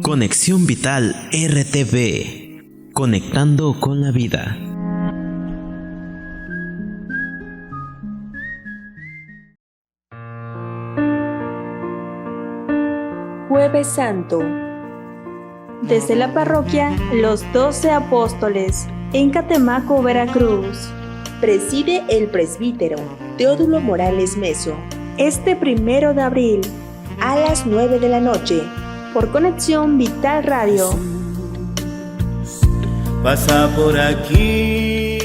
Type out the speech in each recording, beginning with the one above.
Conexión Vital RTV, conectando con la vida. Jueves Santo. Desde la parroquia Los 12 Apóstoles, en Catemaco, Veracruz. Preside el presbítero Teodulo Morales Meso. Este 1 de abril, A las 9 de la noche. por Conexión Vital Radio. Pasa por aquí.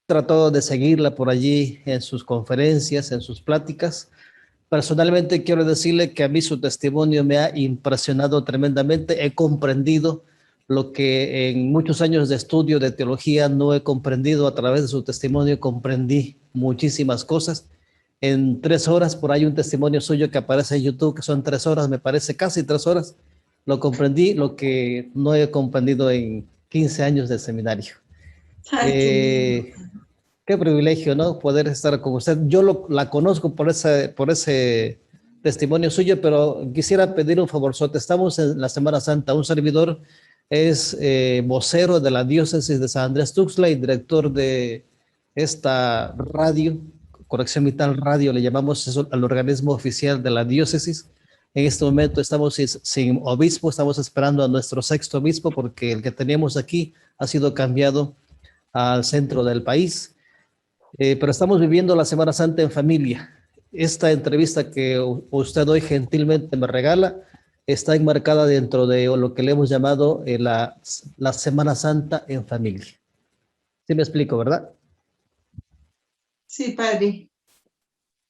Trato de seguirla por allí en sus conferencias, en sus pláticas. Personalmente quiero decirle que a mí su testimonio me ha impresionado tremendamente. He comprendido lo que en muchos años de estudio de teología no he comprendido. A través de su testimonio comprendí muchísimas cosas. En 3 horas, por ahí un testimonio suyo que aparece en YouTube, que son 3 horas, me parece casi 3 horas, lo comprendí, lo que no he comprendido en 15 años de seminario. Qué privilegio, ¿no? Poder estar con usted. Yo la conozco por ese testimonio suyo, pero quisiera pedir un favorzote. Estamos en la Semana Santa. Un servidor es vocero de la diócesis de San Andrés Tuxtla y director de esta radio, Conexión Vital Radio, le llamamos eso al organismo oficial de la diócesis. En este momento estamos sin obispo, estamos esperando a nuestro 6º obispo porque el que teníamos aquí ha sido cambiado al centro del país. Pero estamos viviendo la Semana Santa en familia. Esta entrevista que usted hoy gentilmente me regala está enmarcada dentro de lo que le hemos llamado la Semana Santa en familia. ¿Sí me explico, verdad? Sí, padre.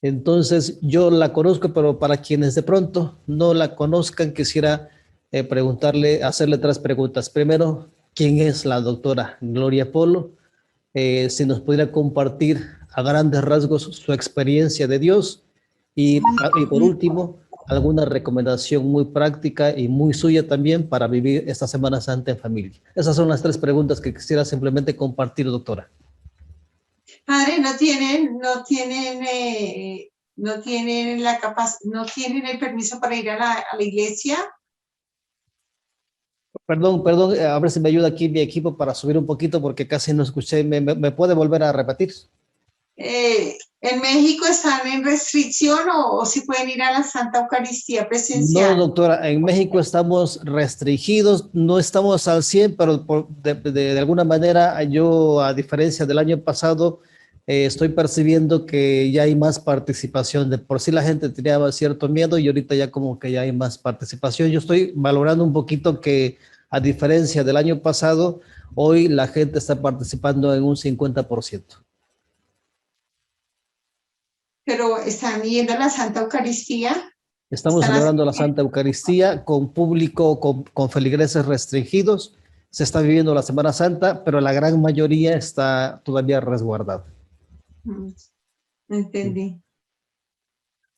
Entonces, yo la conozco, pero para quienes de pronto no la conozcan, quisiera hacerle 3 preguntas. Primero, ¿quién es la doctora Gloria Polo? Si nos pudiera compartir a grandes rasgos su experiencia de Dios y por último, alguna recomendación muy práctica y muy suya también para vivir esta Semana Santa en familia. Esas son las 3 preguntas que quisiera simplemente compartir, doctora. Padre, no tienen el permiso para ir a la iglesia. Perdón, a ver si me ayuda aquí mi equipo para subir un poquito porque casi no escuché. ¿Me puede volver a repetir? ¿En México están en restricción o si pueden ir a la Santa Eucaristía presencial? No, doctora, en México estamos restringidos, no estamos al 100, pero de alguna manera yo, a diferencia del año pasado, estoy percibiendo que ya hay más participación. De por sí la gente tenía cierto miedo y ahorita ya como que ya hay más participación. Yo estoy valorando un poquito que, a diferencia del año pasado, hoy la gente está participando en un 50%. Pero están yendo a la Santa Eucaristía. Estamos celebrando la Santa Eucaristía con público, con feligreses restringidos. Se está viviendo la Semana Santa, pero la gran mayoría está todavía resguardada. Entendí.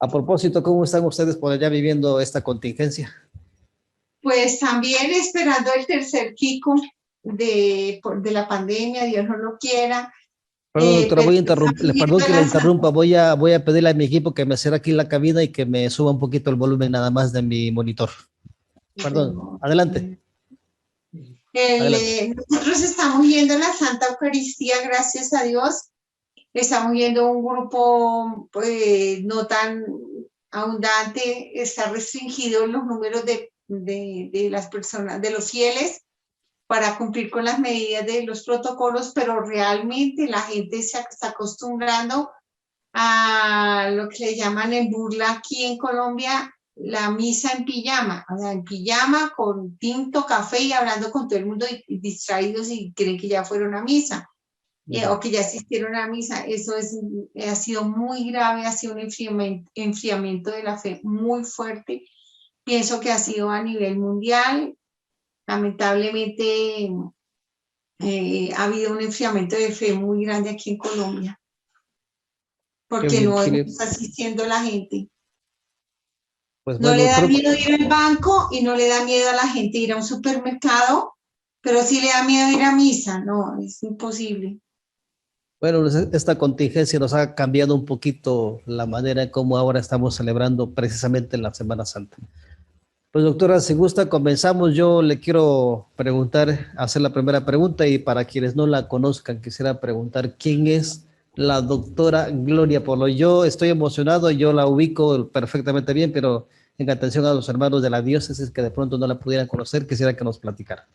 A propósito, ¿cómo están ustedes por allá viviendo esta contingencia? Pues también esperando el tercer pico de la pandemia, Dios no lo quiera. Perdón, doctora, perdón que la interrumpa, voy a pedirle a mi equipo que me cierre aquí la cabina y que me suba un poquito el volumen nada más de mi monitor. Perdón, adelante. Nosotros estamos yendo a la Santa Eucaristía, gracias a Dios. Estamos yendo un grupo no tan abundante, está restringido los números de las personas, de los fieles, para cumplir con las medidas de los protocolos, pero realmente la gente se está acostumbrando a lo que le llaman en burla aquí en Colombia, la misa en pijama, o sea, en pijama con tinto, café y hablando con todo el mundo y distraídos y creen que ya fueron a misa. O que ya asistieron a misa. Eso ha sido muy grave, ha sido un enfriamiento de la fe muy fuerte. Pienso que ha sido a nivel mundial. Lamentablemente ha habido un enfriamiento de fe muy grande aquí en Colombia, porque no está asistiendo la gente. Pues no le da miedo ir al banco y no le da miedo a la gente ir a un supermercado pero sí le da miedo ir a misa, no, es imposible. Bueno, esta contingencia nos ha cambiado un poquito la manera en cómo ahora estamos celebrando precisamente la Semana Santa. Pues doctora, si gusta, comenzamos. Yo le quiero preguntar, hacer la primera pregunta y para quienes no la conozcan, quisiera preguntar quién es la doctora Gloria Polo. Yo estoy emocionado, yo la ubico perfectamente bien, pero en atención a los hermanos de la diócesis que de pronto no la pudieran conocer, quisiera que nos platicara.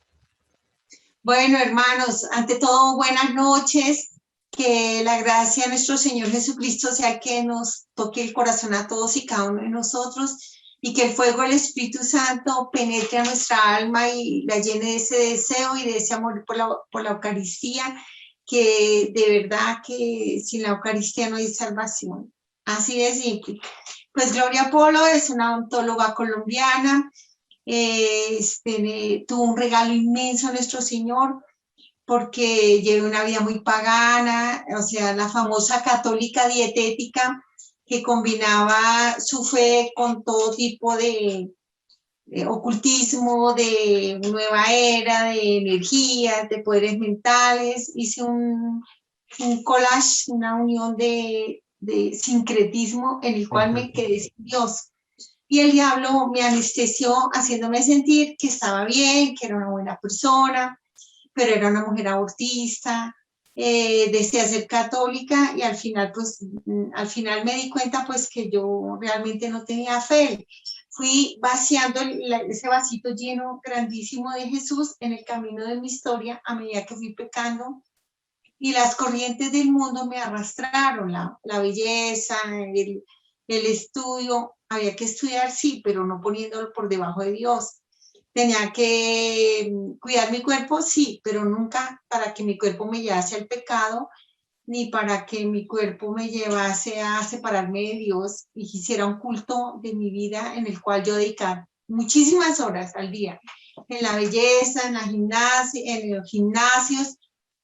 Bueno, hermanos, ante todo, buenas noches. Que la gracia de nuestro Señor Jesucristo sea que nos toque el corazón a todos y cada uno de nosotros y que el fuego del Espíritu Santo penetre a nuestra alma y la llene de ese deseo y de ese amor por la Eucaristía, que de verdad que sin la Eucaristía no hay salvación. Así de simple. Pues Gloria Polo es una odontóloga colombiana, tuvo un regalo inmenso a nuestro Señor, porque llevé una vida muy pagana, o sea, la famosa católica dietética que combinaba su fe con todo tipo de ocultismo, de nueva era, de energías, de poderes mentales. Hice un collage, una unión de sincretismo en el cual me quedé sin Dios. Y el diablo me anestesió haciéndome sentir que estaba bien, que era una buena persona, pero era una mujer abortista, deseé ser católica y al final me di cuenta pues que yo realmente no tenía fe. Fui vaciando ese vasito lleno grandísimo de Jesús en el camino de mi historia a medida que fui pecando y las corrientes del mundo me arrastraron, la belleza, el estudio. Había que estudiar, sí, pero no poniéndolo por debajo de Dios. Tenía que cuidar mi cuerpo, sí, pero nunca para que mi cuerpo me llevase al pecado, ni para que mi cuerpo me llevase a separarme de Dios y hiciera un culto de mi vida en el cual yo dedicar muchísimas horas al día, en la belleza, en los gimnasios,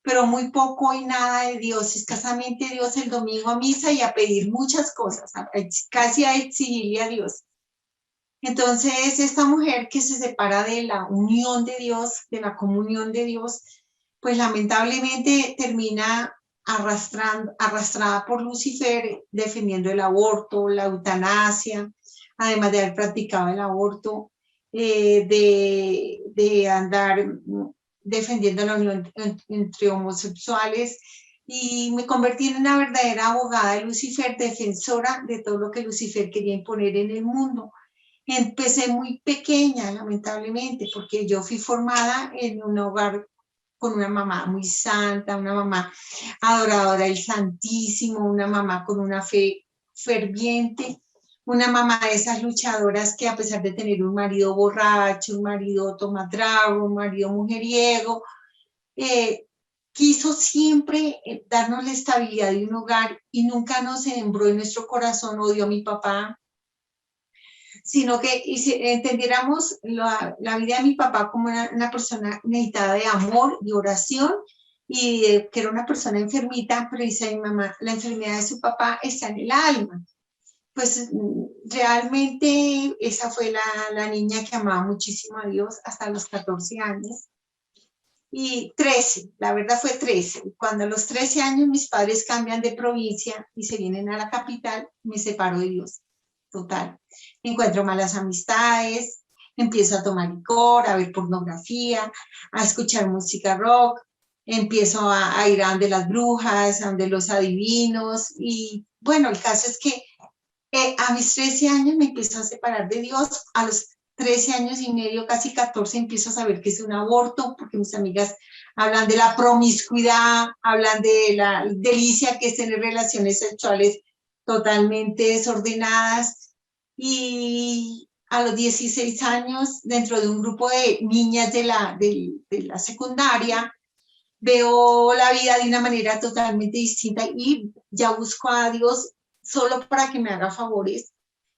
pero muy poco y nada de Dios, escasamente Dios el domingo a misa y a pedir muchas cosas, casi a exigirle a Dios. Entonces, esta mujer que se separa de la unión de Dios, de la comunión de Dios, pues lamentablemente termina arrastrada por Lucifer, defendiendo el aborto, la eutanasia, además de haber practicado el aborto, de andar defendiendo la unión entre homosexuales, y me convertí en una verdadera abogada de Lucifer, defensora de todo lo que Lucifer quería imponer en el mundo. Empecé muy pequeña, lamentablemente, porque yo fui formada en un hogar con una mamá muy santa, una mamá adoradora del Santísimo, una mamá con una fe ferviente, una mamá de esas luchadoras que a pesar de tener un marido borracho, un marido tomatrago, un marido mujeriego, quiso siempre darnos la estabilidad de un hogar y nunca nos sembró en nuestro corazón odio a mi papá, sino que entendiéramos la vida de mi papá como una persona necesitada de amor y oración, y que era una persona enfermita, pero dice mi mamá, la enfermedad de su papá está en el alma. Pues realmente esa fue la niña que amaba muchísimo a Dios hasta los 14 años. Y 13, la verdad fue 13. Cuando a los 13 años mis padres cambian de provincia y se vienen a la capital, me separo de Dios. Total. Encuentro malas amistades, empiezo a tomar licor, a ver pornografía, a escuchar música rock, empiezo a ir a donde las brujas, a donde los adivinos, y bueno, el caso es que a mis 13 años me empiezo a separar de Dios. A los 13 años y medio, casi 14, empiezo a saber que es un aborto, porque mis amigas hablan de la promiscuidad, hablan de la delicia que es tener relaciones sexuales totalmente desordenadas. Y a los 16 años, dentro de un grupo de niñas de la secundaria, veo la vida de una manera totalmente distinta y ya busco a Dios solo para que me haga favores,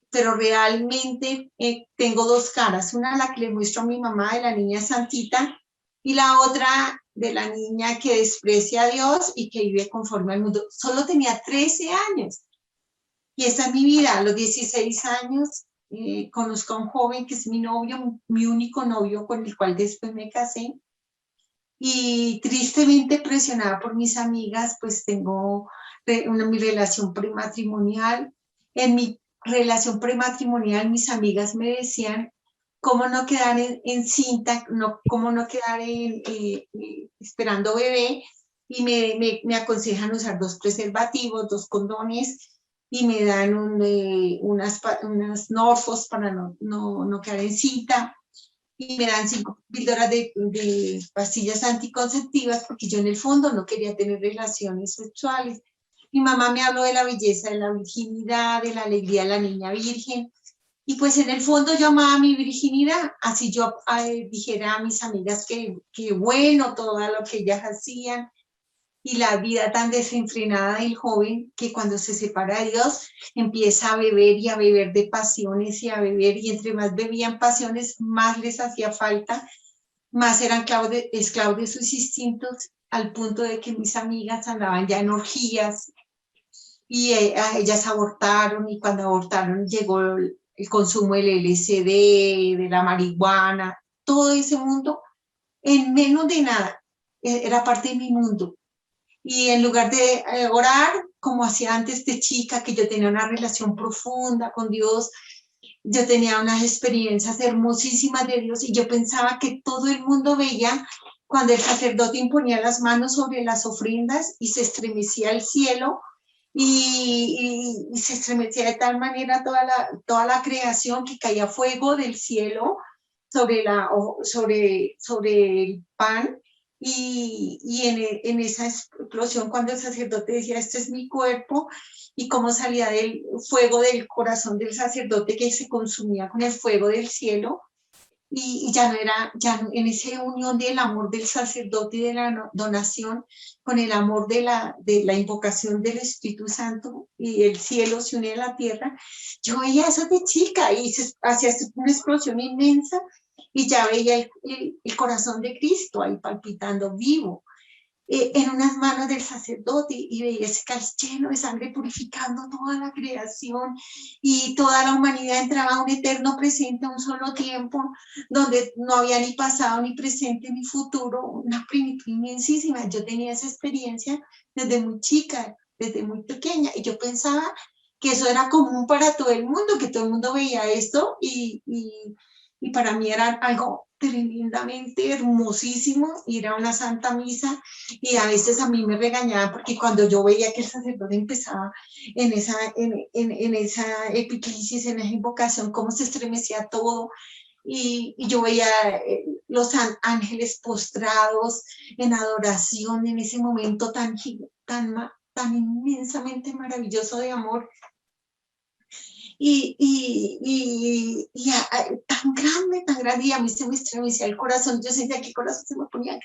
pero realmente tengo dos caras, una la que le muestro a mi mamá de la niña santita y la otra de la niña que desprecia a Dios y que vive conforme al mundo. Solo tenía 13 años y esa es mi vida. A los 16 años conozco a un joven que es mi novio, mi único novio con el cual después me casé, y tristemente presionada por mis amigas, pues tengo mi relación prematrimonial. En mi relación prematrimonial, mis amigas me decían cómo no quedar en cinta, cómo no quedar esperando bebé, y me aconsejan usar 2 preservativos, 2 condones, y me dan unas Norfos para no quedar en cinta, y me dan 5 píldoras de pastillas anticonceptivas, porque yo en el fondo no quería tener relaciones sexuales. Mi mamá me habló de la belleza de la virginidad, de la alegría de la niña virgen, y pues en el fondo yo amaba mi virginidad, así yo dijera a mis amigas que bueno todo lo que ellas hacían, y la vida tan desenfrenada del joven que cuando se separa de Dios empieza a beber y a beber de pasiones y a beber, y entre más bebían pasiones, más les hacía falta, más eran esclavos de sus instintos, al punto de que mis amigas andaban ya en orgías, y ellas abortaron, y cuando abortaron llegó el consumo del LSD, de la marihuana, todo ese mundo en menos de nada, era parte de mi mundo. Y en lugar de orar, como hacía antes de chica, que yo tenía una relación profunda con Dios, yo tenía unas experiencias hermosísimas de Dios, y yo pensaba que todo el mundo veía cuando el sacerdote imponía las manos sobre las ofrendas y se estremecía el cielo, y se estremecía de tal manera toda la creación, que caía fuego del cielo sobre el pan, y en esa explosión, cuando el sacerdote decía, este es mi cuerpo, y cómo salía del fuego del corazón del sacerdote, que se consumía con el fuego del cielo, y ya no era, en esa unión del amor del sacerdote y de la donación, con el amor de la invocación del Espíritu Santo, y el cielo se une a la tierra. Yo veía eso de chica, y se hacía una explosión inmensa, y ya veía el corazón de Cristo ahí palpitando vivo, en unas manos del sacerdote, y veía ese cáliz lleno de sangre purificando toda la creación, y toda la humanidad entraba a un eterno presente a un solo tiempo, donde no había ni pasado, ni presente, ni futuro, una plenitud inmensísima. Yo tenía esa experiencia desde muy chica, desde muy pequeña, y yo pensaba que eso era común para todo el mundo, que todo el mundo veía esto, y para mí era algo tremendamente hermosísimo ir a una santa misa, y a veces a mí me regañaban porque cuando yo veía que el sacerdote empezaba en esa epiclesis, en esa invocación, cómo se estremecía todo, y yo veía los ángeles postrados en adoración en ese momento tan inmensamente maravilloso de amor, tan grande, y a mí se me estremecía el corazón. Yo sentía que el corazón se me ponía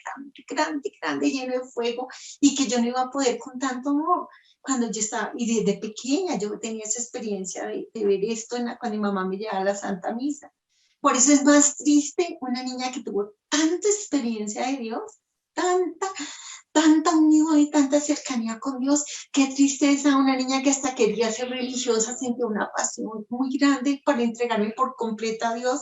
grande, lleno de fuego, y que yo no iba a poder con tanto amor. Cuando yo estaba, y desde pequeña yo tenía esa experiencia de ver esto cuando mi mamá me llevaba a la Santa Misa. Por eso es más triste una niña que tuvo tanta experiencia de Dios, tanta unión y tanta cercanía con Dios. Qué tristeza una niña que hasta quería ser religiosa, sintió una pasión muy grande para entregarme por completo a Dios.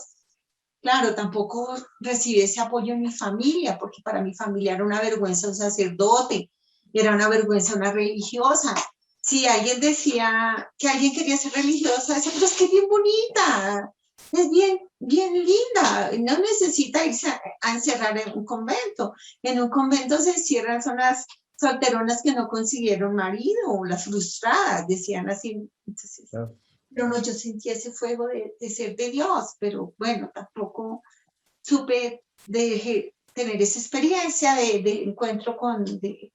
Claro, tampoco recibí ese apoyo en mi familia, porque para mi familia era una vergüenza un sacerdote, era una vergüenza una religiosa. Si alguien decía que alguien quería ser religiosa, decía, pero es que es bien bonita, es bien linda, no necesita irse a encerrar en un convento. En un convento se encierran, son las solteronas que no consiguieron marido, o las frustradas, decían así. Entonces, claro. Pero no, yo sentía ese fuego de ser de Dios, pero bueno, tampoco supe tener esa experiencia de encuentro de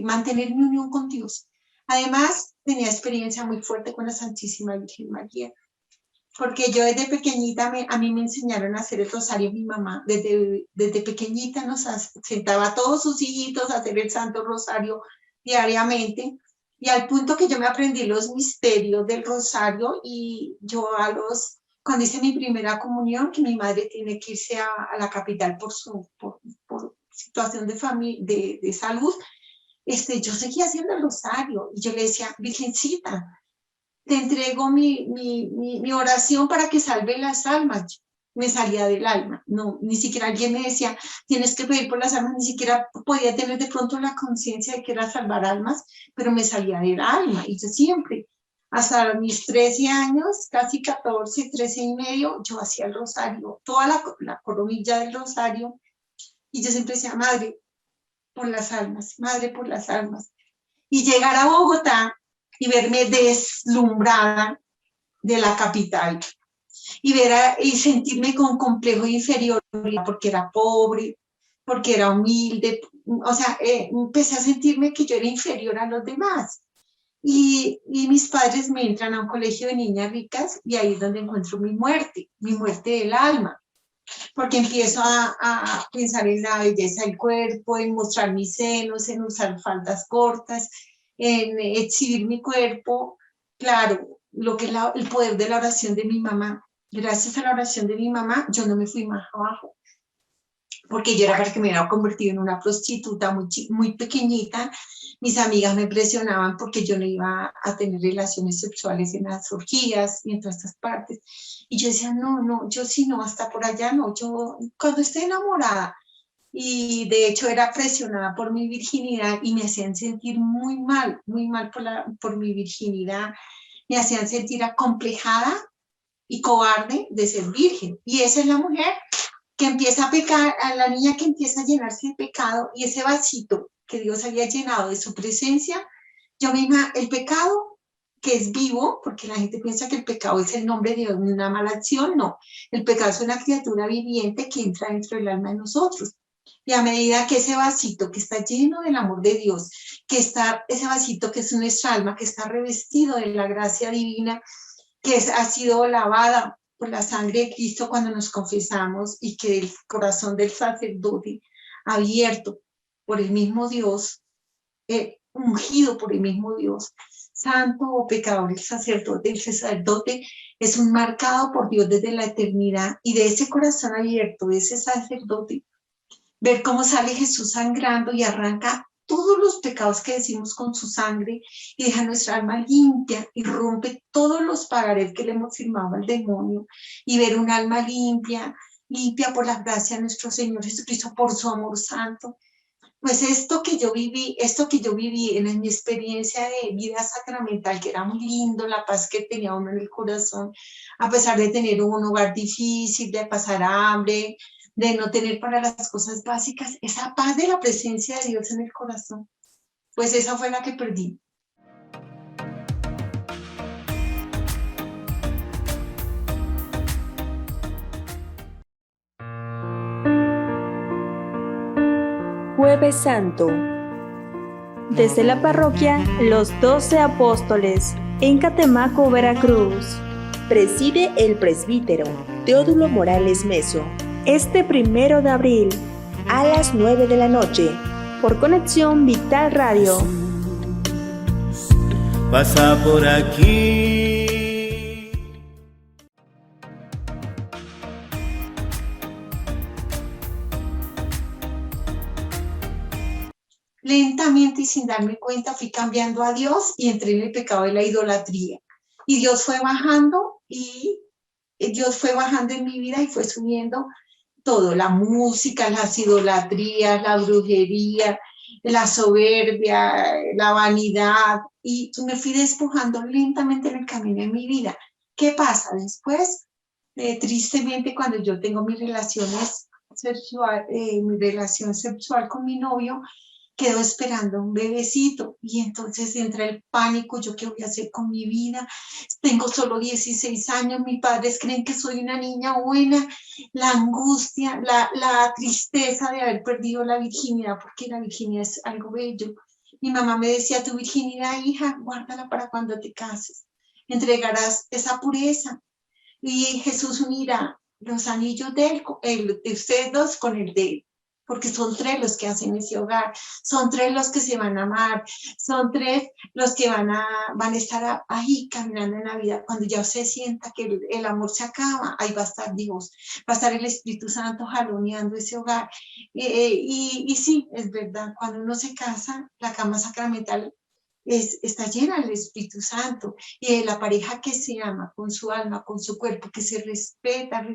mantener mi unión con Dios. Además, tenía experiencia muy fuerte con la Santísima Virgen María, porque yo desde pequeñita, a mí me enseñaron a hacer el rosario. Mi mamá desde pequeñita nos sentaba a todos sus hijitos a hacer el Santo Rosario diariamente, y al punto que yo me aprendí los misterios del rosario, y yo cuando hice mi primera comunión, que mi madre tiene que irse a la capital por situación de salud, yo seguía haciendo el rosario, y yo le decía, Virgencita, te entrego mi oración para que salve las almas. me salía del alma. No, ni siquiera alguien me decía, tienes que pedir por las almas, ni siquiera podía tener de pronto la conciencia de que era salvar almas, pero me salía del alma. Y yo siempre, hasta mis 13 años, casi 14, 13 y medio, yo hacía el rosario, toda la coronilla del rosario, y yo siempre decía, madre, por las almas, madre, por las almas. Y llegar a Bogotá y verme deslumbrada de la capital y y sentirme con complejo de inferioridad porque era pobre, porque era humilde, o sea, empecé a sentirme que yo era inferior a los demás. Y mis padres me entran a un colegio de niñas ricas y ahí es donde encuentro mi muerte del alma, porque empiezo a pensar en la belleza del cuerpo, en mostrar mis senos, en usar faldas cortas, en exhibir mi cuerpo. Claro, lo que es el poder de la oración de mi mamá. Gracias a la oración de mi mamá, yo no me fui más abajo, porque yo era para que me hubiera convertido en una prostituta muy pequeñita. Mis amigas me presionaban porque yo no iba a tener relaciones sexuales en las orgías y en todas estas partes. Y yo decía, no, yo sí no, hasta por allá no, yo cuando esté enamorada. Y de hecho era presionada por mi virginidad y me hacían sentir muy mal por mi virginidad. Me hacían sentir acomplejada y cobarde de ser virgen. Y esa es la mujer que empieza a pecar, a la niña que empieza a llenarse de pecado, y ese vasito que Dios había llenado de su presencia, yo misma, el pecado que es vivo, porque la gente piensa que el pecado es el nombre de una mala acción, no, el pecado es una criatura viviente que entra dentro del alma de nosotros, y a medida que ese vasito que está lleno del amor de Dios, ese vasito que es nuestra alma, que está revestido de la gracia divina, ha sido lavada por la sangre de Cristo cuando nos confesamos, y que el corazón del sacerdote abierto por el mismo Dios, ungido por el mismo Dios, santo o pecador el sacerdote es un marcado por Dios desde la eternidad, y de ese corazón abierto, de ese sacerdote, ver cómo sale Jesús sangrando y arranca todos los pecados que decimos con su sangre y deja nuestra alma limpia y rompe todos los pagarés que le hemos firmado al demonio, y ver un alma limpia por la gracia de nuestro Señor Jesucristo, por su amor santo. Pues esto que yo viví en mi experiencia de vida sacramental, que era muy lindo, la paz que tenía uno en el corazón, a pesar de tener un hogar difícil, de pasar hambre, de no tener para las cosas básicas, esa paz de la presencia de Dios en el corazón, pues esa fue la que perdí. Jueves Santo. Desde la parroquia Los 12 Apóstoles, en Catemaco, Veracruz. Preside el presbítero Teodulo Morales Meso. Este 1 de abril, A las 9 de la noche. por Conexión Vital Radio. Pasa por aquí. Lentamente y sin darme cuenta fui cambiando a Dios y entré en el pecado de la idolatría. Y Dios fue bajando en mi vida y fue subiendo todo, la música, las idolatrías, la brujería, la soberbia, la vanidad, y me fui despojando lentamente en el camino de mi vida. ¿Qué pasa después? Tristemente, cuando yo tengo mi relación sexual con mi novio, quedo esperando un bebecito, y entonces entra el pánico. ¿Yo qué voy a hacer con mi vida? Tengo solo 16 años, mis padres creen que soy una niña buena. La angustia, la tristeza de haber perdido la virginidad, porque la virginidad es algo bello. Mi mamá me decía, tu virginidad, hija, guárdala para cuando te cases, entregarás esa pureza y Jesús unirá los anillos de ustedes dos con el de él, porque son 3 los que hacen ese hogar, son 3 los que se van a amar, son 3 los que van a estar ahí caminando en la vida. Cuando ya se sienta que el amor se acaba, ahí va a estar Dios, va a estar el Espíritu Santo jaloneando ese hogar. Y sí, es verdad, cuando uno se casa, la cama sacramental está llena del Espíritu Santo y de la pareja que se ama con su alma, con su cuerpo, que se respeta,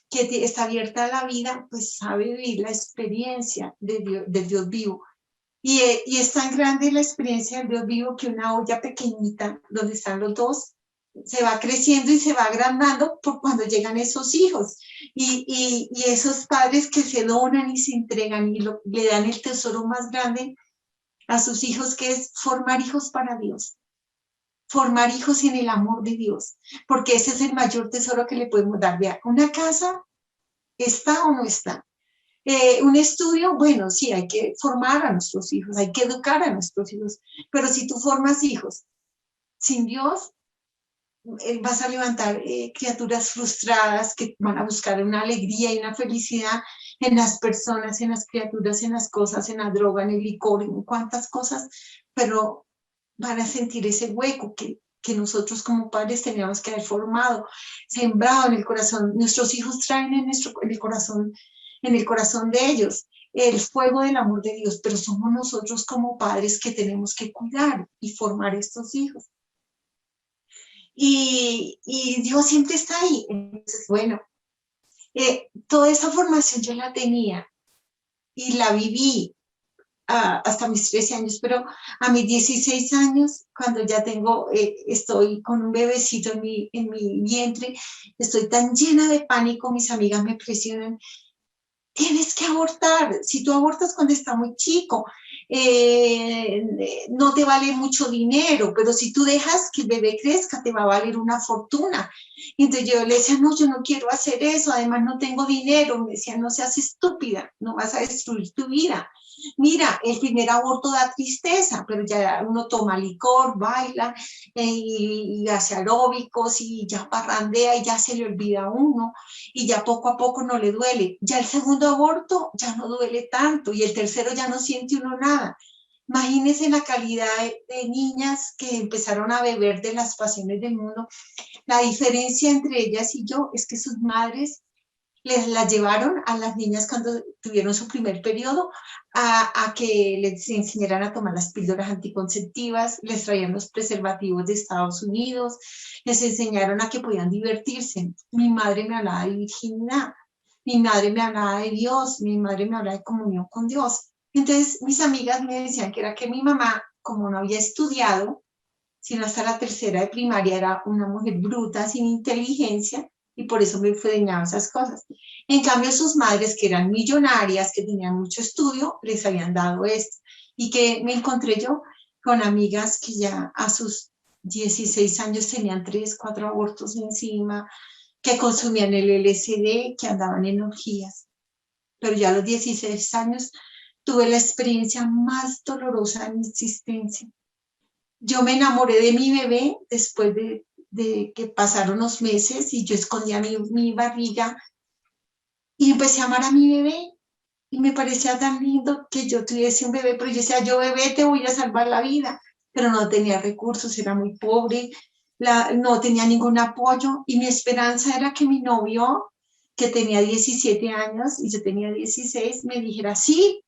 que está abierta a la vida, pues sabe vivir la experiencia de Dios vivo. Y es tan grande la experiencia del Dios vivo que una olla pequeñita donde están los dos se va creciendo y se va agrandando por cuando llegan esos hijos y esos padres que se donan y se entregan y le dan el tesoro más grande a sus hijos, que es formar hijos para Dios, formar hijos en el amor de Dios, porque ese es el mayor tesoro que le podemos dar. Vea, una casa está o no está. Un estudio, bueno, sí, hay que formar a nuestros hijos, hay que educar a nuestros hijos, pero si tú formas hijos sin Dios, vas a levantar criaturas frustradas que van a buscar una alegría y una felicidad en las personas, en las criaturas, en las cosas, en la droga, en el licor, en cuantas cosas, pero van a sentir ese hueco que nosotros como padres teníamos que haber formado, sembrado en el corazón. Nuestros hijos traen en el corazón de ellos el fuego del amor de Dios, pero somos nosotros como padres que tenemos que cuidar y formar estos hijos. Y Dios siempre está ahí. Entonces, bueno, toda esa formación yo la tenía y la viví hasta mis 13 años, pero a mis 16 años, cuando ya estoy con un bebecito en mi vientre, estoy tan llena de pánico, mis amigas me presionan, tienes que abortar. Si tú abortas cuando está muy chico, no te vale mucho dinero, pero si tú dejas que el bebé crezca, te va a valer una fortuna. Y entonces yo le decía, no, yo no quiero hacer eso, además no tengo dinero. Me decía, no seas estúpida, no vas a destruir tu vida. Mira, el primer aborto da tristeza, pero ya uno toma licor, baila y hace aeróbicos y ya parrandea y ya se le olvida a uno y ya poco a poco no le duele. Ya el segundo aborto ya no duele tanto y el tercero ya no siente uno nada. Imagínense la calidad de niñas que empezaron a beber de las pasiones del mundo. La diferencia entre ellas y yo es que sus madres las llevaron a las niñas cuando tuvieron su primer periodo a que les enseñaran a tomar las píldoras anticonceptivas, les traían los preservativos de Estados Unidos, les enseñaron a que podían divertirse. Mi madre me hablaba de virginidad, mi madre me hablaba de Dios, mi madre me hablaba de comunión con Dios. Entonces mis amigas me decían que era que mi mamá, como no había estudiado, sino hasta la tercera de primaria, era una mujer bruta, sin inteligencia, y por eso me enseñaban esas cosas. En cambio, sus madres, que eran millonarias, que tenían mucho estudio, les habían dado esto. Y que me encontré yo con amigas que ya a sus 16 años tenían 3, 4 abortos encima, que consumían el LSD, que andaban en orgías. Pero ya a los 16 años tuve la experiencia más dolorosa de mi existencia. Yo me enamoré de mi bebé después de que pasaron los meses y yo escondía mi barriga y empecé a amar a mi bebé y me parecía tan lindo que yo tuviese un bebé, pero yo decía, yo bebé te voy a salvar la vida, pero no tenía recursos, era muy pobre, no tenía ningún apoyo y mi esperanza era que mi novio, que tenía 17 años y yo tenía 16, me dijera, sí,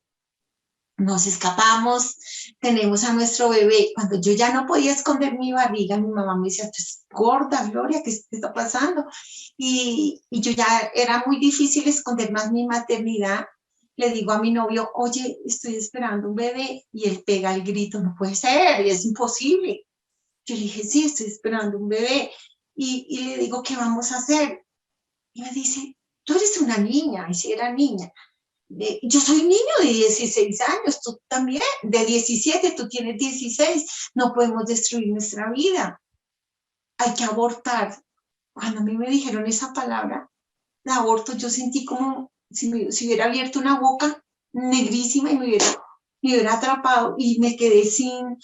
nos escapamos, tenemos a nuestro bebé. Cuando yo ya no podía esconder mi barriga, mi mamá me decía, tú estás gorda, Gloria, ¿qué te está pasando? Y yo ya era muy difícil esconder más mi maternidad. Le digo a mi novio, oye, estoy esperando un bebé, y él pega el grito, no puede ser, es imposible. Yo le dije, sí, estoy esperando un bebé. Y le digo, ¿qué vamos a hacer? Y me dice, tú eres una niña, y si era niña. Yo soy un niño de 16 años, tú también, de 17, tú tienes 16, no podemos destruir nuestra vida, hay que abortar. Cuando a mí me dijeron esa palabra, de aborto, yo sentí como si hubiera abierto una boca negrísima y me hubiera atrapado y me quedé sin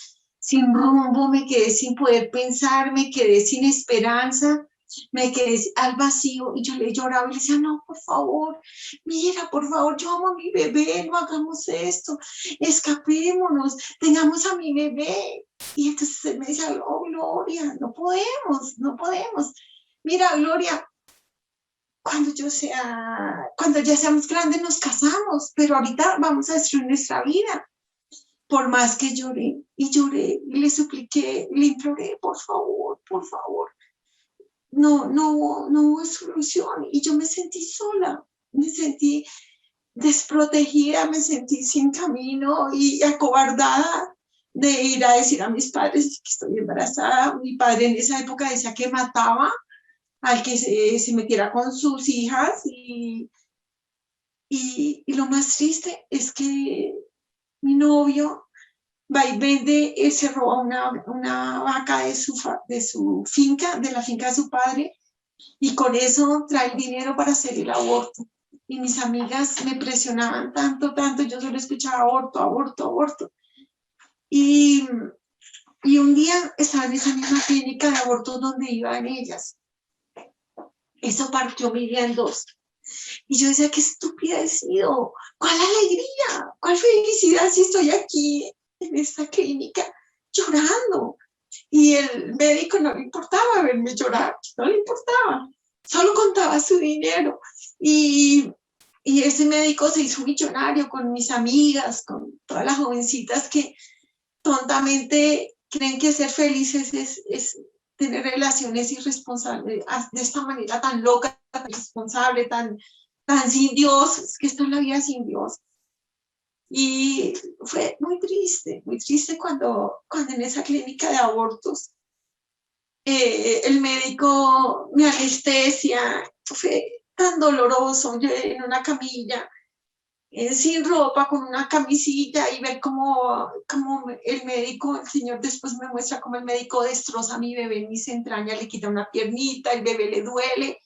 rumbo, me quedé sin poder pensar, me quedé sin esperanza. Me quedé al vacío y yo le lloraba y le decía, no, por favor, mira, por favor, yo amo a mi bebé, no hagamos esto, escapémonos, tengamos a mi bebé. Y entonces él me decía, oh, Gloria, no podemos. Mira, Gloria, cuando ya seamos grandes nos casamos, pero ahorita vamos a destruir nuestra vida. por más que lloré y le supliqué, le imploré, por favor, no hubo solución y yo me sentí sola, me sentí desprotegida, me sentí sin camino y acobardada de ir a decir a mis padres que estoy embarazada. Mi padre en esa época decía que mataba al que se metiera con sus hijas y lo más triste es que mi novio va y vende, se roba una vaca de su finca, de la finca de su padre, y con eso trae dinero para hacer el aborto. Y mis amigas me presionaban tanto, yo solo escuchaba aborto. Y un día estaba en esa misma clínica de aborto donde iban ellas. Eso partió mi vida en dos. Y yo decía, qué estúpida he sido, cuál alegría, cuál felicidad si estoy aquí en esta clínica llorando. Y el médico no le importaba verme llorar, no le importaba, solo contaba su dinero. Y ese médico se hizo millonario con mis amigas, con todas las jovencitas que tontamente creen que ser felices es tener relaciones irresponsables, de esta manera tan loca, tan irresponsable, tan sin Dios, es que esto es la vida sin Dios. Y fue muy triste cuando en esa clínica de abortos el médico me anestesia, fue tan doloroso, yo en una camilla, sin ropa, con una camisilla, y ver cómo el médico, el señor después me muestra cómo el médico destroza a mi bebé en mis entrañas, le quita una piernita, el bebé le duele.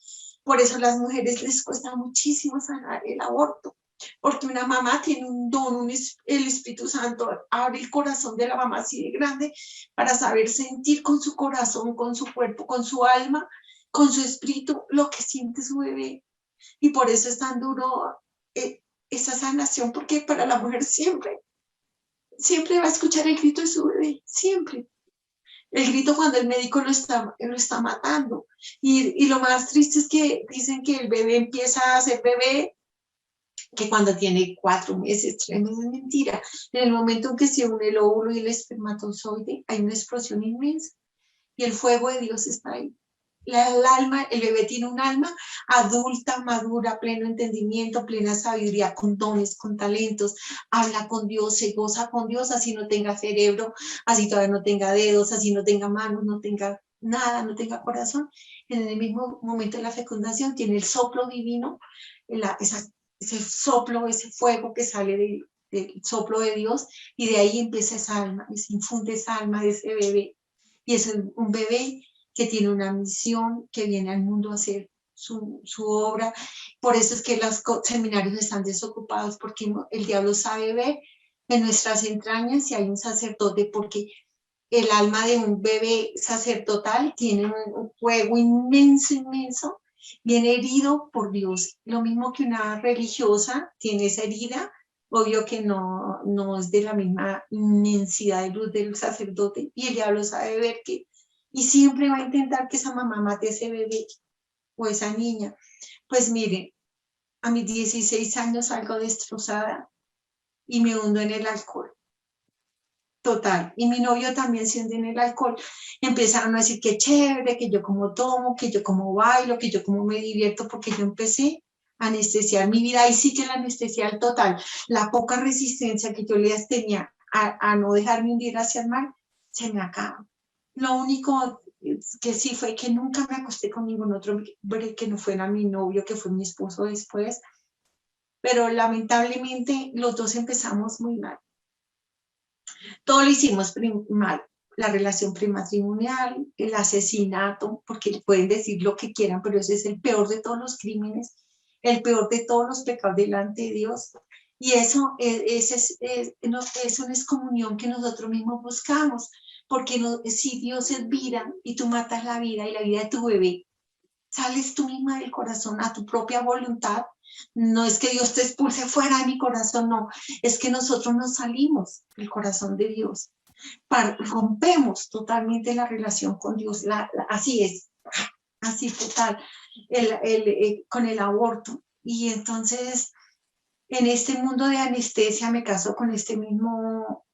Por eso a las mujeres les cuesta muchísimo sanar el aborto, porque una mamá tiene un don, el Espíritu Santo abre el corazón de la mamá así de grande para saber sentir con su corazón, con su cuerpo, con su alma, con su espíritu, lo que siente su bebé. Y por eso es tan duro esa sanación, porque para la mujer siempre va a escuchar el grito de su bebé, siempre. El grito cuando el médico lo está matando. Y lo más triste es que dicen que el bebé empieza a ser bebé, que cuando tiene 4 meses, 3 meses, mentira. En el momento en que se une el óvulo y el espermatozoide, hay una explosión inmensa y el fuego de Dios está ahí. El bebé tiene un alma adulta, madura, pleno entendimiento, plena sabiduría, con dones, con talentos, habla con Dios, se goza con Dios, así no tenga cerebro, así todavía no tenga dedos, así no tenga manos, no tenga nada, no tenga corazón. En el mismo momento de la fecundación tiene el soplo divino, ese soplo, ese fuego que sale del soplo de Dios, y de ahí empieza esa alma, y se infunde esa alma de ese bebé. Y es un bebé que tiene una misión, que viene al mundo a hacer su obra. Por eso es que los seminarios están desocupados, porque el diablo sabe ver en nuestras entrañas si hay un sacerdote, porque el alma de un bebé sacerdotal tiene un fuego inmenso, viene herido por Dios. Lo mismo que una religiosa tiene esa herida, obvio que no es de la misma inmensidad de luz del sacerdote, y el diablo sabe ver que, y siempre va a intentar que esa mamá mate a ese bebé o esa niña. Pues mire, a mis 16 años salgo destrozada y me hundo en el alcohol. Total. Y mi novio también se hunde en el alcohol. Empezaron a decir que chévere, que yo como tomo, que yo como bailo, que yo como me divierto, porque yo empecé a anestesiar mi vida. Y sí que la anestesia total, la poca resistencia que yo les tenía a no dejarme hundir hacia el mal, se me acaba. Lo único que sí fue que nunca me acosté con ningún otro hombre que no fuera mi novio, que fue mi esposo después. Pero lamentablemente los dos empezamos muy mal. Todo lo hicimos mal, la relación prematrimonial, el asesinato, porque pueden decir lo que quieran, pero ese es el peor de todos los crímenes, el peor de todos los pecados delante de Dios. Y eso es una excomunión que nosotros mismos buscamos, porque si Dios es vida y tú matas la vida y la vida de tu bebé, sales tú misma del corazón a tu propia voluntad. No es que Dios te expulse fuera de mi corazón, no, es que nosotros nos salimos del corazón de Dios, rompemos totalmente la relación con Dios, así es, así total, con el aborto. Y entonces, en este mundo de anestesia me caso con este mismo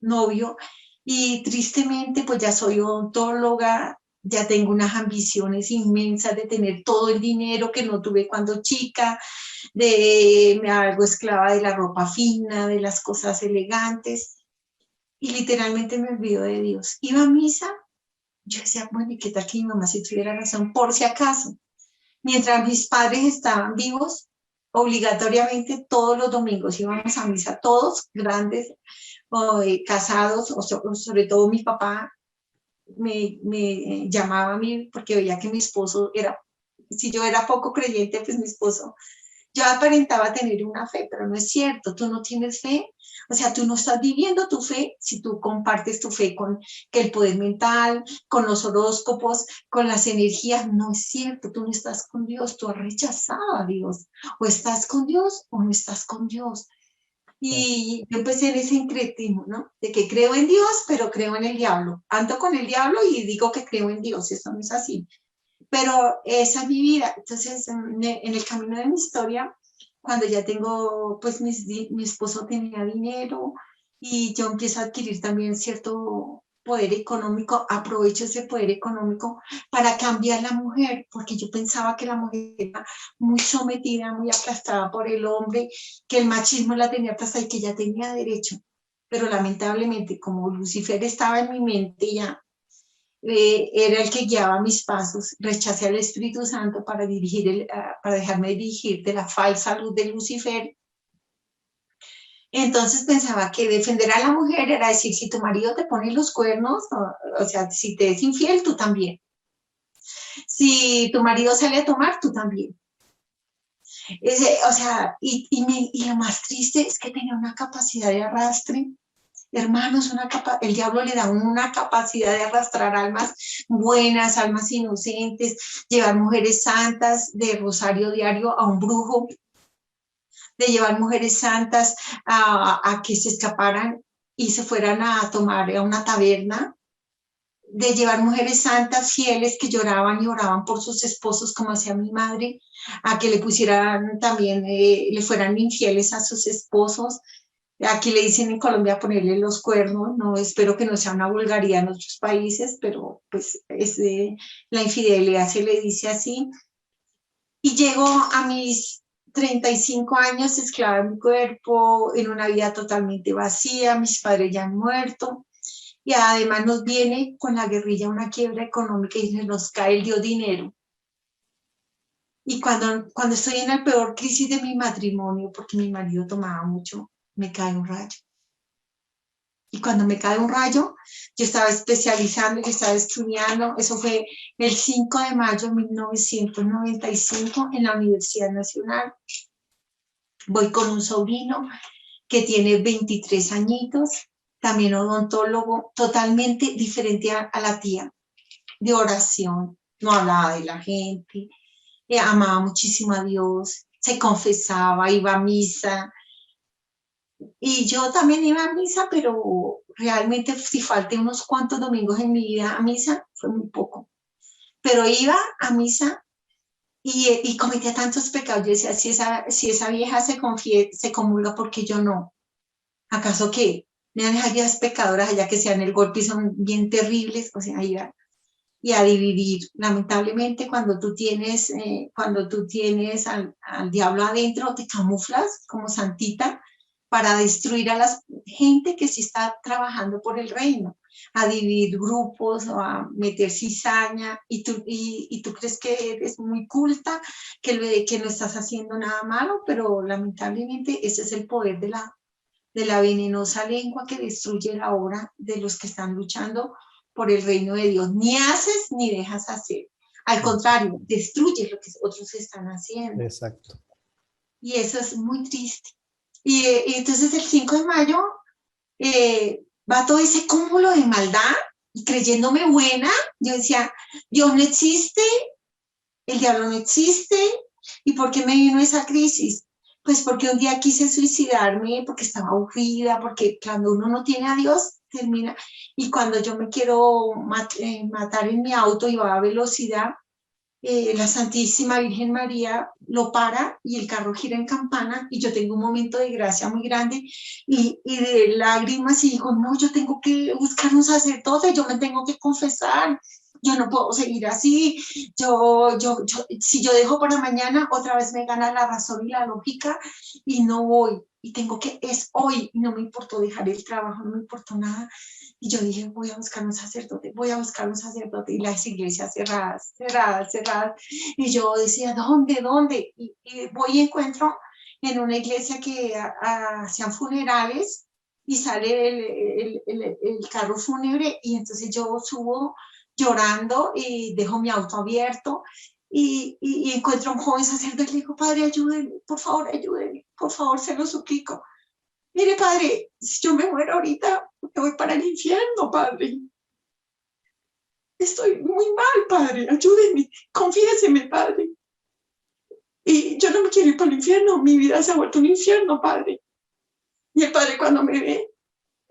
novio y tristemente pues ya soy odontóloga, ya tengo unas ambiciones inmensas de tener todo el dinero que no tuve cuando chica, me hago esclava de la ropa fina, de las cosas elegantes y literalmente me olvido de Dios. Iba a misa, yo decía, bueno, ¿y qué tal que mi mamá si tuviera razón? Por si acaso. Mientras mis padres estaban vivos, obligatoriamente todos los domingos íbamos a misa, todos grandes, casados, sobre todo mi papá me llamaba a mí porque veía que mi esposo era, si yo era poco creyente, pues mi esposo, yo aparentaba tener una fe, pero no es cierto, tú no tienes fe, o sea, tú no estás viviendo tu fe si tú compartes tu fe con que el poder mental, con los horóscopos, con las energías, no es cierto, tú no estás con Dios, tú has rechazado a Dios, o estás con Dios o no estás con Dios. Y yo empecé en ese incretismo, ¿no? De que creo en Dios, pero creo en el diablo. Ando con el diablo y digo que creo en Dios, eso no es así. Pero esa es mi vida. Entonces, en el camino de mi historia, cuando ya tengo, pues mi esposo tenía dinero y yo empiezo a adquirir también cierto poder económico, aprovecho ese poder económico para cambiar la mujer, porque yo pensaba que la mujer era muy sometida, muy aplastada por el hombre, que el machismo la tenía aplastada y que ella tenía derecho. Pero lamentablemente, como Lucifer estaba en mi mente ya, era el que guiaba mis pasos, rechacé al Espíritu Santo para para dejarme dirigir de la falsa luz de Lucifer. Entonces pensaba que defender a la mujer era decir, si tu marido te pone los cuernos, o sea, si te es infiel, tú también. Si tu marido sale a tomar, tú también. O sea, y lo más triste es que tenía una capacidad de arrastre. Hermanos, el diablo le da una capacidad de arrastrar almas buenas, almas inocentes, llevar mujeres santas de rosario diario a un brujo, de llevar mujeres santas a que se escaparan y se fueran a tomar a una taberna, de llevar mujeres santas fieles que lloraban y oraban por sus esposos, como hacía mi madre, a que le pusieran también, le fueran infieles a sus esposos. Aquí le dicen en Colombia ponerle los cuernos, no espero que no sea una vulgaridad en otros países, pero pues la infidelidad se le dice así. Y llego a mis 35 años esclava de mi cuerpo, en una vida totalmente vacía, mis padres ya han muerto, y además nos viene con la guerrilla una quiebra económica y nos cae el Dios dinero. Y cuando estoy en la peor crisis de mi matrimonio, porque mi marido tomaba mucho, me cae un rayo. Y cuando me cae un rayo, yo estaba especializando, yo estaba estudiando, eso fue el 5 de mayo de 1995 en la Universidad Nacional. Voy con un sobrino que tiene 23 añitos, también odontólogo, totalmente diferente a la tía, de oración, no hablaba de la gente, amaba muchísimo a Dios, se confesaba, iba a misa. Y yo también iba a misa, pero realmente si falté unos cuantos domingos en mi vida a misa, fue muy poco. Pero iba a misa y cometía tantos pecados. Yo decía, si esa vieja se comulga, ¿por qué yo no? ¿Acaso qué? Me dan esas viejas pecadoras allá que se dan el golpe y son bien terribles, o sea, iba y a dividir. Lamentablemente, cuando tú tienes al diablo adentro, te camuflas como santita para destruir a la gente que sí está trabajando por el reino, a dividir grupos, o a meter cizaña, y tú crees que eres muy culta, que no estás haciendo nada malo, pero lamentablemente ese es el poder de la venenosa lengua que destruye la obra de los que están luchando por el reino de Dios. Ni haces ni dejas hacer. Al contrario, destruyes lo que otros están haciendo. Exacto. Y eso es muy triste. Y entonces el 5 de mayo va todo ese cúmulo de maldad y creyéndome buena, yo decía, Dios no existe, el diablo no existe. ¿Y por qué me vino esa crisis? Pues porque un día quise suicidarme, porque estaba aburrida, porque cuando uno no tiene a Dios, termina. Y cuando yo me quiero matar en mi auto y va a velocidad, la Santísima Virgen María lo para y el carro gira en campana y yo tengo un momento de gracia muy grande y de lágrimas y digo, no, yo tengo que buscar un sacerdote, yo me tengo que confesar, yo no puedo seguir así, si yo dejo para mañana, otra vez me gana la razón y la lógica y no voy, y tengo que, es hoy, y no me importó dejar el trabajo, no me importó nada. Y yo dije, voy a buscar un sacerdote, y las iglesias cerradas, cerradas, cerradas. Y yo decía, ¿dónde? Y voy y encuentro en una iglesia que hacían funerales y sale el carro fúnebre y entonces yo subo llorando y dejo mi auto abierto y encuentro a un joven sacerdote y le digo, padre, ayúdenme, por favor, se lo suplico. Mire, padre, si yo me muero ahorita, me voy para el infierno, padre. Estoy muy mal, padre, ayúdenme, confiéseme, padre. Y yo no me quiero ir para el infierno, mi vida se ha vuelto un infierno, padre. Y el padre cuando me ve,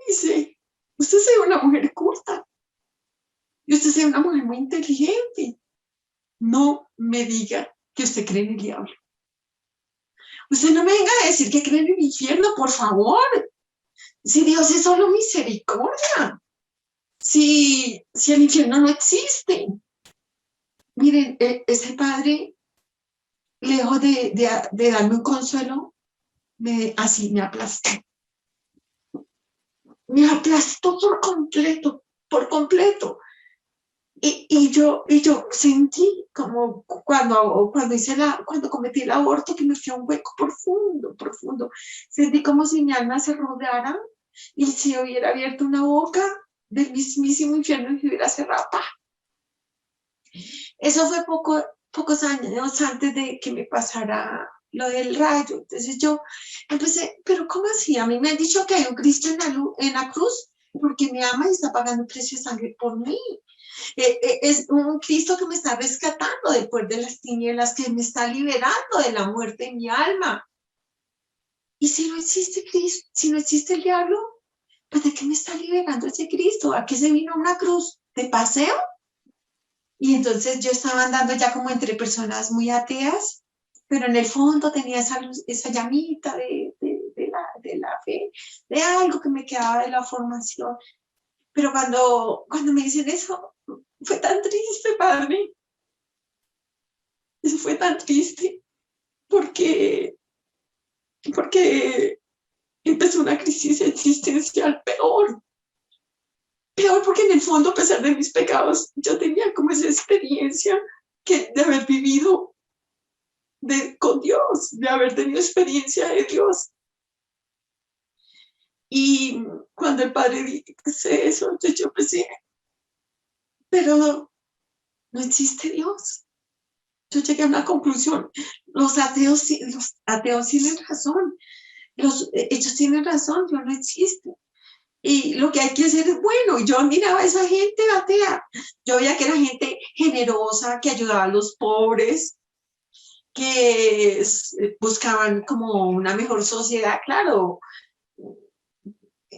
dice, usted es una mujer culta, y usted es una mujer muy inteligente. No me diga que usted cree en el diablo. Usted no me venga a decir que cree en el infierno, por favor. Si Dios es solo misericordia. Si el infierno no existe. Miren, ese padre, lejos de darme un consuelo, así me aplastó. Me aplastó por completo. Y yo sentí como cuando cometí el aborto que me fui a un hueco profundo. Sentí como si mi alma se rodara y si hubiera abierto una boca del mismísimo infierno y se hubiera cerrado. ¡Pah! Eso fue pocos años antes de que me pasara lo del rayo. Entonces yo empecé, pero ¿cómo así? A mí me han dicho que hay un Cristo en la cruz porque me ama y está pagando un precio de sangre por mí. Es un Cristo que me está rescatando después de las tinieblas, que me está liberando de la muerte en mi alma. Y si no existe Cristo, si no existe el diablo, pues ¿de qué me está liberando ese Cristo? ¿A qué se vino a una cruz? ¿De paseo? Y entonces yo estaba andando ya como entre personas muy ateas, pero en el fondo tenía esa llamita de la fe, de algo que me quedaba de la formación. Pero cuando me dicen eso, fue tan triste, padre. Eso fue tan triste porque empezó una crisis existencial peor porque en el fondo, a pesar de mis pecados, yo tenía como esa experiencia de haber vivido con Dios, de haber tenido experiencia de Dios. Y cuando el padre dice eso, yo pensé, pero no existe Dios. Yo llegué a una conclusión. Los ateos tienen razón. Ellos tienen razón, Dios no existe. Y lo que hay que hacer es bueno. Yo miraba a esa gente atea. Yo veía que era gente generosa, que ayudaba a los pobres, que buscaban como una mejor sociedad, claro,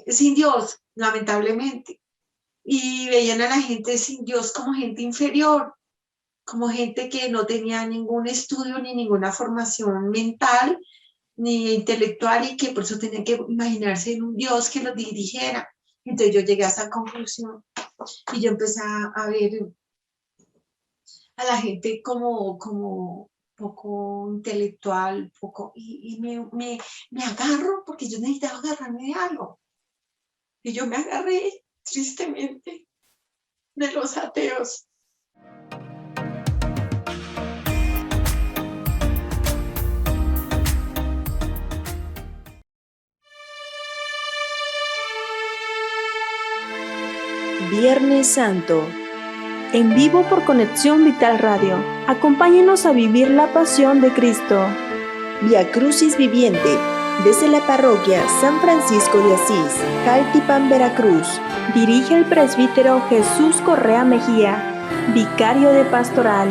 sin Dios, lamentablemente. Y veían a la gente sin Dios como gente inferior, como gente que no tenía ningún estudio ni ninguna formación mental ni intelectual y que por eso tenía que imaginarse en un Dios que los dirigiera. Entonces yo llegué a esa conclusión y yo empecé a ver a la gente como poco intelectual, y me agarro porque yo necesitaba agarrarme de algo. Y yo me agarré tristemente de los ateos. Viernes Santo. En vivo por Conexión Vital Radio. Acompáñenos a vivir la pasión de Cristo. Vía Crucis Viviente, desde la parroquia San Francisco de Asís, Jaltipan, Veracruz. Dirige el presbítero Jesús Correa Mejía, vicario de pastoral.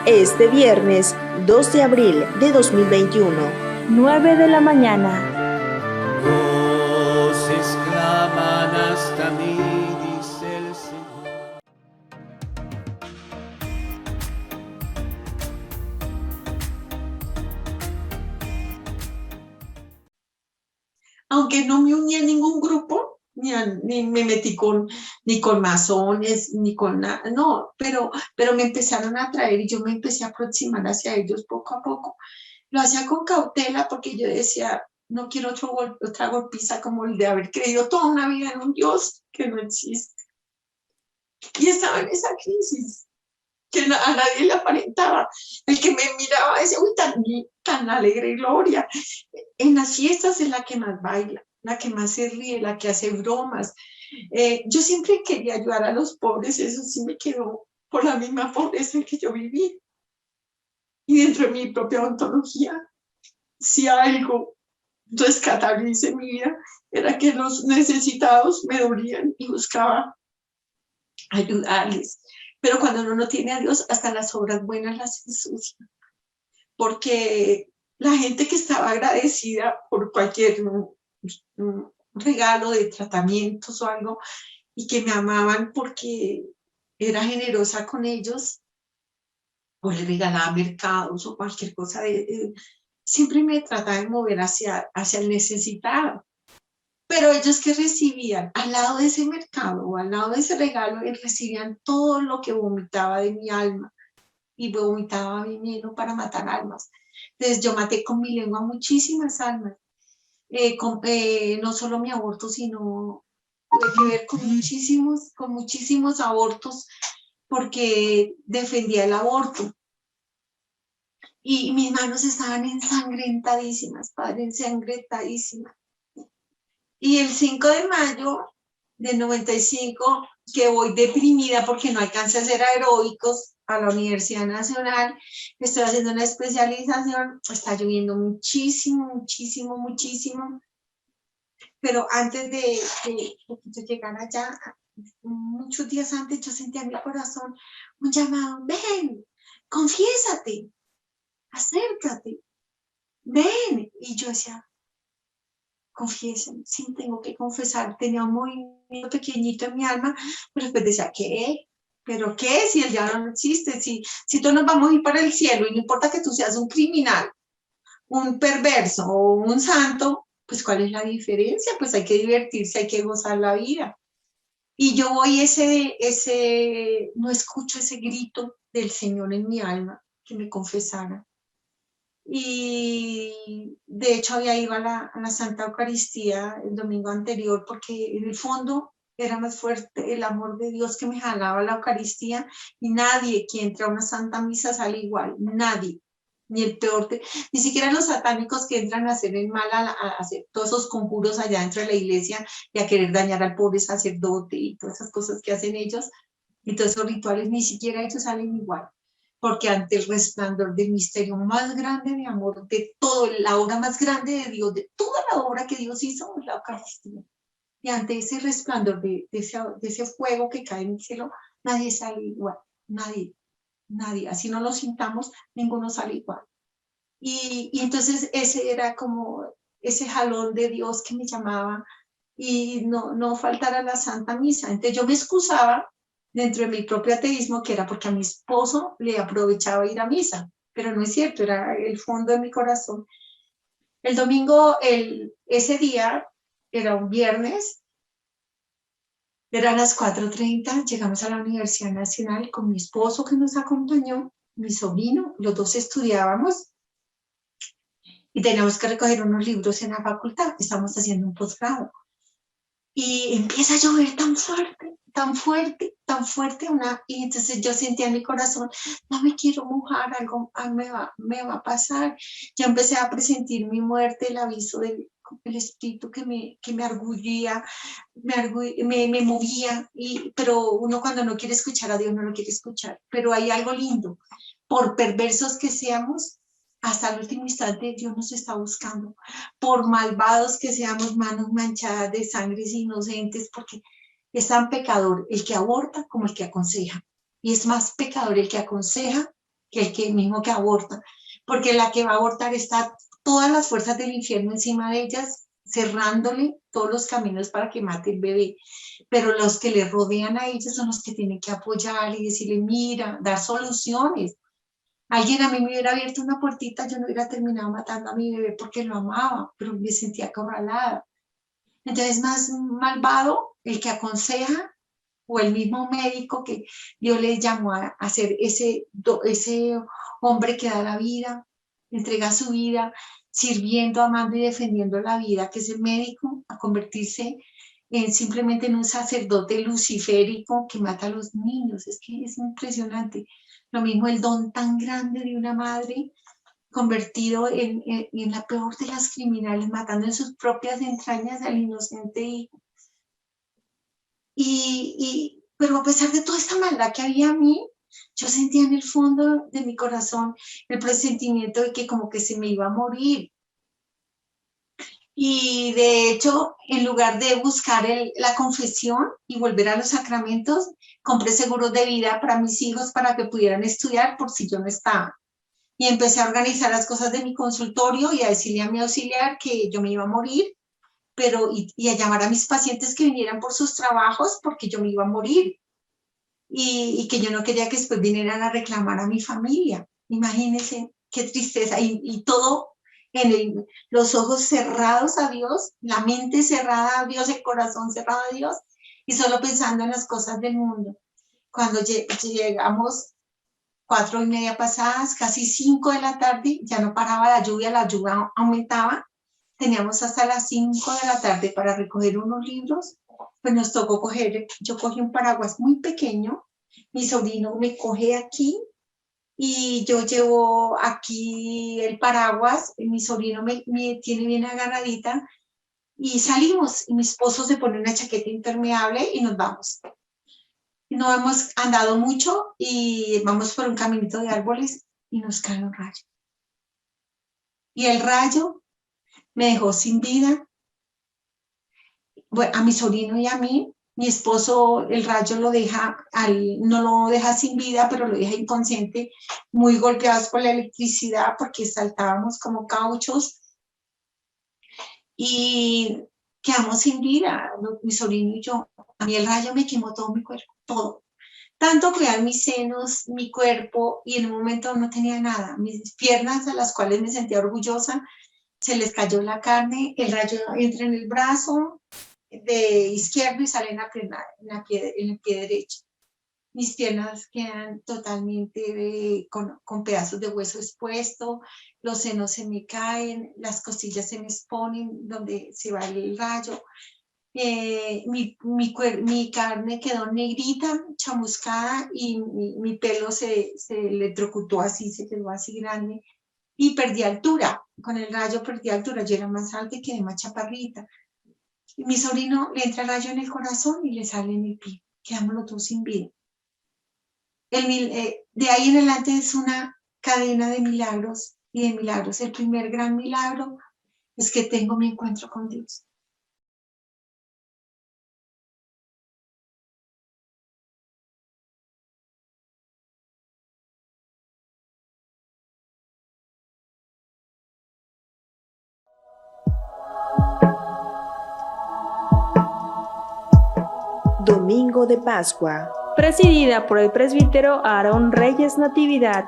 Este viernes 2 de abril de 2021. 9 de la mañana. Voces claman hasta mí, dice el Señor. aunque no me uní a ningún grupo, ni me metí ni con masones, ni con nada, no, pero me empezaron a atraer y yo me empecé a aproximar hacia ellos poco a poco. Lo hacía con cautela porque yo decía, no quiero otra golpiza como el de haber creído toda una vida en un Dios que no existe. Y estaba en esa crisis que a nadie le aparentaba. El que me miraba decía, uy, tan alegre, Gloria. En las fiestas es la que más baila, la que más se ríe, la que hace bromas. Yo siempre quería ayudar a los pobres, eso sí me quedó por la misma pobreza en que yo viví. Y dentro de mi propia ontología, si algo rescatable hice en mi vida, era que los necesitados me dolían y buscaba ayudarles. Pero cuando uno no tiene a Dios, hasta las obras buenas las ensucia. Porque la gente que estaba agradecida por cualquier regalo de tratamientos o algo, y que me amaban porque era generosa con ellos, o le regalaba mercados o cualquier cosa, siempre me trataba de mover hacia el necesitado. Pero ellos que recibían al lado de ese mercado o al lado de ese regalo, recibían todo lo que vomitaba de mi alma y vomitaba veneno para matar almas. Entonces yo maté con mi lengua muchísimas almas. No solo mi aborto, sino tuve que ver con muchísimos abortos porque defendía el aborto. Y mis manos estaban ensangrentadísimas, padre, ensangrentadísimas. Y el 5 de mayo del 95, que voy deprimida porque no alcancé a hacer aeróbicos a la Universidad Nacional, estoy haciendo una especialización, está lloviendo muchísimo, muchísimo, muchísimo. Pero antes de que yo llegara allá, muchos días antes, yo sentía en mi corazón un llamado: ven, confiésate, acércate, ven. Y yo decía, confiesen, sí, tengo que confesar. Tenía un movimiento pequeñito en mi alma, pero después decía, ¿qué? ¿Pero qué? Si el diablo no existe, si todos nos vamos a ir para el cielo y no importa que tú seas un criminal, un perverso o un santo, pues ¿cuál es la diferencia? Pues hay que divertirse, hay que gozar la vida. Y yo voy no escucho ese grito del Señor en mi alma que me confesara. Y de hecho había ido a la Santa Eucaristía el domingo anterior porque en el fondo era más fuerte el amor de Dios que me jalaba a la Eucaristía, y nadie que entra a una Santa Misa sale igual, nadie, ni el peor, ni siquiera los satánicos que entran a hacer el mal, a hacer todos esos conjuros allá dentro de la iglesia y a querer dañar al pobre sacerdote y todas esas cosas que hacen ellos y todos esos rituales, ni siquiera ellos salen igual. Porque ante el resplandor del misterio más grande de amor, de todo, la obra más grande de Dios, de toda la obra que Dios hizo, es la Eucaristía. Y ante ese resplandor de ese fuego que cae en el cielo, nadie sale igual, nadie. Así no lo sintamos, ninguno sale igual. Y entonces ese era como ese jalón de Dios que me llamaba, y no faltar a la Santa Misa. Entonces yo me excusaba dentro de mi propio ateísmo, que era porque a mi esposo le aprovechaba ir a misa, pero no es cierto, era el fondo de mi corazón. El domingo, ese día, era un viernes, eran las 4:30, llegamos a la Universidad Nacional con mi esposo que nos acompañó, mi sobrino, los dos estudiábamos y teníamos que recoger unos libros en la facultad, estamos haciendo un posgrado. Y empieza a llover tan fuerte, tan fuerte, tan fuerte, y entonces yo sentía en mi corazón, no me quiero mojar, algo me va a pasar. Yo empecé a presentir mi muerte, el aviso del espíritu que me argullía, me movía, pero uno cuando no quiere escuchar a Dios no lo quiere escuchar. Pero hay algo lindo, por perversos que seamos, hasta el último instante Dios nos está buscando. Por malvados que seamos, manos manchadas de sangres inocentes, porque es tan pecador el que aborta como el que aconseja. Y es más pecador el que aconseja que el mismo que aborta. Porque la que va a abortar está todas las fuerzas del infierno encima de ellas, cerrándole todos los caminos para que mate el bebé. Pero los que le rodean a ellos son los que tienen que apoyar y decirle, mira, dar soluciones. Alguien a mí me hubiera abierto una puertita, yo no hubiera terminado matando a mi bebé porque lo amaba, pero me sentía acorralada. Entonces, más malvado el que aconseja o el mismo médico que Dios le llamó a ser ese hombre que da la vida, entrega su vida, sirviendo, amando y defendiendo la vida, que es el médico, a convertirse simplemente en un sacerdote luciférico que mata a los niños. Es que es impresionante. Lo mismo el don tan grande de una madre convertido en la peor de las criminales, matando en sus propias entrañas al inocente hijo. Pero a pesar de toda esta maldad que había en mí, yo sentía en el fondo de mi corazón el presentimiento de que como que se me iba a morir. Y de hecho, en lugar de buscar la confesión y volver a los sacramentos, compré seguros de vida para mis hijos para que pudieran estudiar por si yo no estaba. Y empecé a organizar las cosas de mi consultorio y a decirle a mi auxiliar que yo me iba a morir, y a llamar a mis pacientes que vinieran por sus trabajos porque yo me iba a morir. Y que yo no quería que después vinieran a reclamar a mi familia. Imagínense qué tristeza. Y todo los ojos cerrados a Dios, la mente cerrada a Dios, el corazón cerrado a Dios, y solo pensando en las cosas del mundo. Cuando llegamos 4:30 pasadas, casi 5 de la tarde, ya no paraba la lluvia aumentaba. Teníamos hasta las 5 de la tarde para recoger unos libros, pues nos tocó yo cogí un paraguas muy pequeño, mi sobrino me coge aquí y yo llevo aquí el paraguas, mi sobrino me tiene bien agarradita y salimos y mi esposo se pone una chaqueta impermeable y nos vamos. No hemos andado mucho y vamos por un caminito de árboles y nos cae un rayo. Y el rayo me dejó sin vida. Bueno, a mi sobrino y a mí, mi esposo, el rayo no lo deja sin vida, pero lo deja inconsciente, muy golpeados por la electricidad porque saltábamos como cauchos y quedamos sin vida, mi sobrino y yo. A mí el rayo me quemó todo mi cuerpo, todo. Tanto cuidar mis senos, mi cuerpo, y en un momento no tenía nada. Mis piernas, a las cuales me sentía orgullosa, se les cayó la carne, el rayo entra en el brazo de izquierdo y sale en el pie derecho. Mis piernas quedan totalmente con pedazos de hueso expuesto, los senos se me caen, las costillas se me exponen donde se va el rayo. Mi carne quedó negrita, chamuscada, y mi pelo se electrocutó así, se quedó así grande. Y perdí altura, con el rayo perdí altura, yo era más alta y quedé más chaparrita. Y mi sobrino le entra el rayo en el corazón y le sale en el pie, quedamos los dos sin vida. De ahí en adelante es una cadena de milagros y de milagros. El primer gran milagro es que tengo mi encuentro con Dios. Domingo de Pascua, Presidida por el presbítero Aarón Reyes Natividad.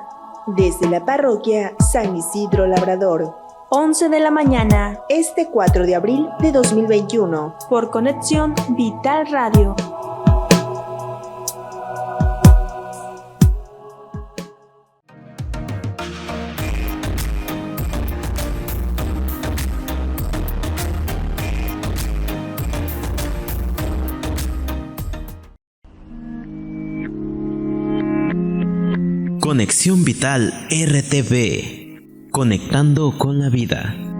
desde la parroquia San Isidro Labrador, 11 de la mañana, este 4 de abril de 2021. por Conexión Vital Radio. Conexión Vital RTV. Conectando con la vida.